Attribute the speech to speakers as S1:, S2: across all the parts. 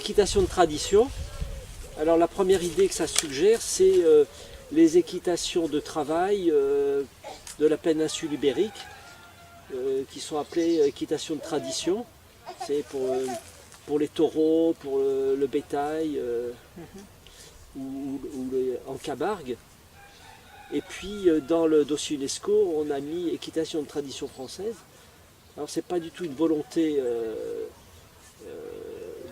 S1: équitation de tradition. Alors la première idée que ça suggère, c'est les équitations de travail de la péninsule ibérique, qui sont appelées équitations de tradition. C'est pour les taureaux, pour le bétail, ou en Camargue. Et puis dans le dossier UNESCO, on a mis équitation de tradition française. Alors c'est pas du tout une volonté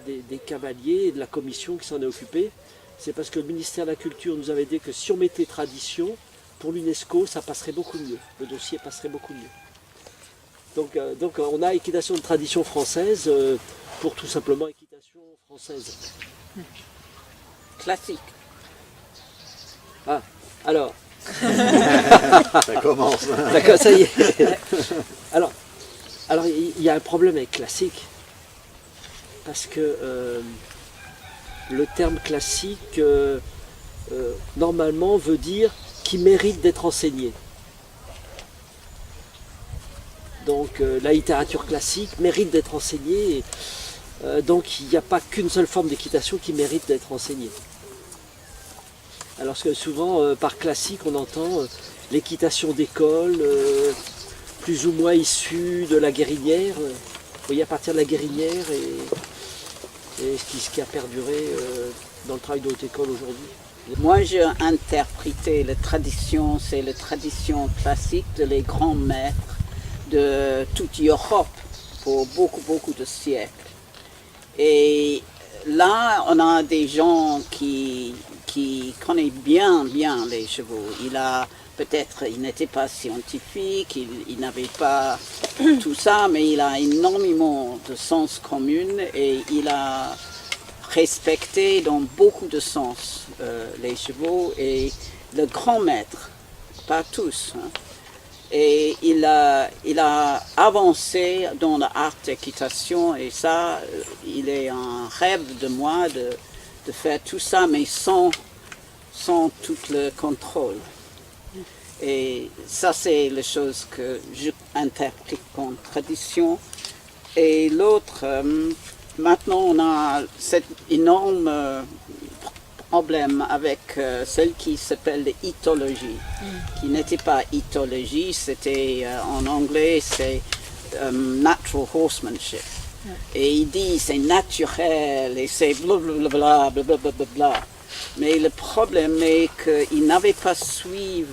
S1: des cavaliers et de la commission qui s'en est occupée. C'est parce que le ministère de la Culture nous avait dit que si on mettait tradition, pour l'UNESCO, ça passerait beaucoup mieux. Le dossier passerait beaucoup mieux. Donc on a équitation de tradition française pour tout simplement équitation française.
S2: Classique.
S1: Ah, alors.
S3: Ça commence.
S1: D'accord, ça y est. Alors il y a un problème avec classique. Parce que le terme classique, normalement, veut dire qui mérite d'être enseigné. Donc la littérature classique mérite d'être enseignée. Donc il n'y a pas qu'une seule forme d'équitation qui mérite d'être enseignée. Alors que souvent, par classique, on entend l'équitation d'école, plus ou moins issue de la guérinière. Vous voyez, à partir de la guérinière et ce qui a perduré dans le travail de haute école aujourd'hui.
S2: Moi, j'ai interprété la tradition, c'est la tradition classique de les grands maîtres de toute l'Europe pour beaucoup de siècles. Et là, on a des gens qui connaissent bien les chevaux. Il n'était pas scientifique, il n'avait pas tout ça, mais il a énormément de sens commun et il a respecté dans beaucoup de sens les chevaux et le grand maître, pas tous. Hein. Et il a avancé dans l'art d'équitation et ça, il est un rêve de moi de faire tout ça, mais sans tout le contrôle. Et ça, c'est la chose que j'interprète comme tradition. Et l'autre, maintenant, on a cet énorme problème avec celle qui s'appelle l'éthologie, qui n'était pas éthologie, c'était en anglais, c'est natural horsemanship. Et il dit c'est naturel et c'est blablabla, blablabla. Mais le problème est qu'il n'avait pas suivi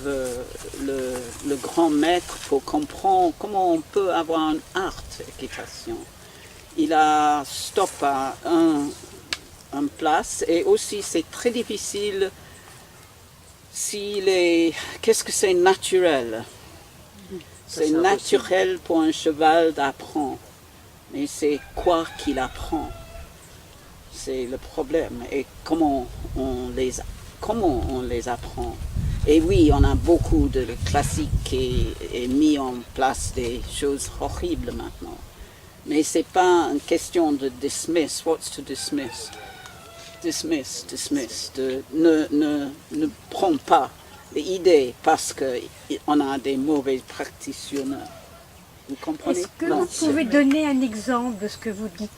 S2: le grand maître pour comprendre comment on peut avoir un art d'équitation. Il a stoppé à une place et aussi c'est très difficile qu'est-ce que c'est naturel? C'est naturel pour un cheval d'apprendre, mais c'est quoi qu'il apprend? C'est le problème et comment on les apprend. Et oui, on a beaucoup de classiques qui est mis en place des choses horribles maintenant. Mais c'est pas une question de dismiss. What's to dismiss? Dismiss. Ne prends pas l'idée parce qu'on a des mauvais praticiens. Vous comprenez?
S4: Est-ce que vous pouvez donner un exemple de ce que vous dites?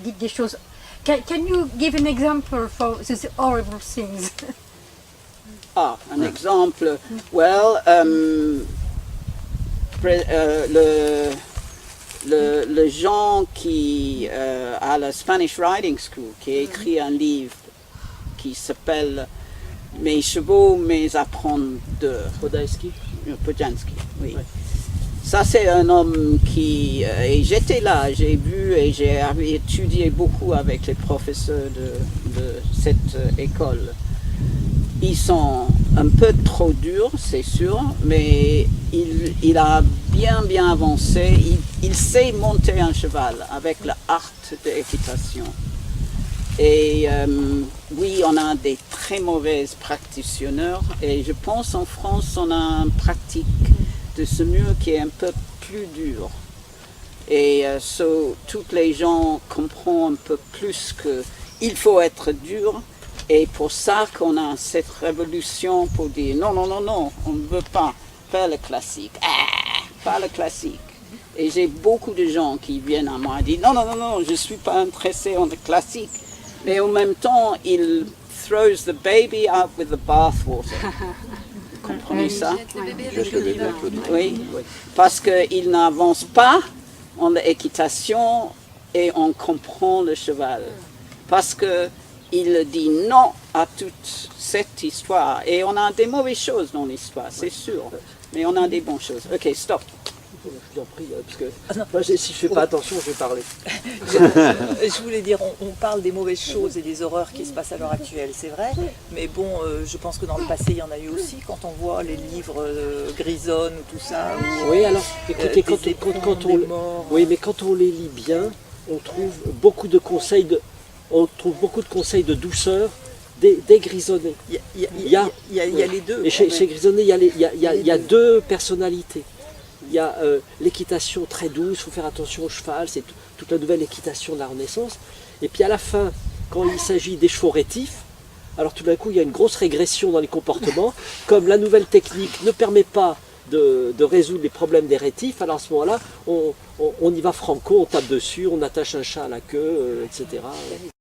S4: Dites des choses. Can you give an example for these horrible things?
S2: Ah, un exemple. Well, le gens qui a la Spanish Riding School, qui a écrit un livre qui s'appelle Mes chevaux, mes apprendeurs.
S1: Podjanski,
S2: oui.
S1: Ouais.
S2: Ça, c'est un homme qui... et j'étais là, j'ai vu et j'ai étudié beaucoup avec les professeurs de cette école. Ils sont un peu trop durs, c'est sûr, mais il a bien avancé. Il sait monter un cheval avec l'art d'équitation. Et oui, on a des très mauvaises praticiens et je pense en France, on a une pratique de ce mieux qui est un peu plus dur. Et tous les gens comprennent un peu plus qu'il faut être dur. Et pour ça qu'on a cette révolution pour dire non, on ne veut pas faire le classique. Pas le classique. Et j'ai beaucoup de gens qui viennent à moi et disent non, je ne suis pas intéressé en le classique. Mais en même temps, il throws the baby out with the bathwater. Vous comprenez ça?
S3: Jette le bébé avec l'eau du bain.
S2: Oui, parce qu'il n'avance pas en l'équitation et on comprend le cheval. Parce qu'il dit non à toute cette histoire. Et on a des mauvaises choses dans l'histoire, c'est sûr. Mais on a des bonnes choses. Ok, stop.
S1: Je vous en prie, parce que moi, si je ne fais pas attention, je vais parler.
S5: Je voulais dire, on parle des mauvaises choses et des horreurs qui se passent à l'heure actuelle, c'est vrai, mais bon, je pense que dans le passé, il y en a eu aussi, quand on voit les livres Grisonne ou tout ça. Ou,
S1: Oui, alors, écoutez, quand on,
S5: morts,
S1: oui, mais quand on les lit bien, on trouve beaucoup de conseils de douceur des Grisonnets.
S5: il y a les deux.
S1: Et chez Grisonnet, il y a deux personnalités. Il y a l'équitation très douce, il faut faire attention au cheval, c'est toute la nouvelle équitation de la Renaissance. Et puis à la fin, quand il s'agit des chevaux rétifs, alors tout d'un coup il y a une grosse régression dans les comportements, comme la nouvelle technique ne permet pas de résoudre les problèmes des rétifs, alors à ce moment-là, on y va franco, on tape dessus, on attache un chat à la queue, etc.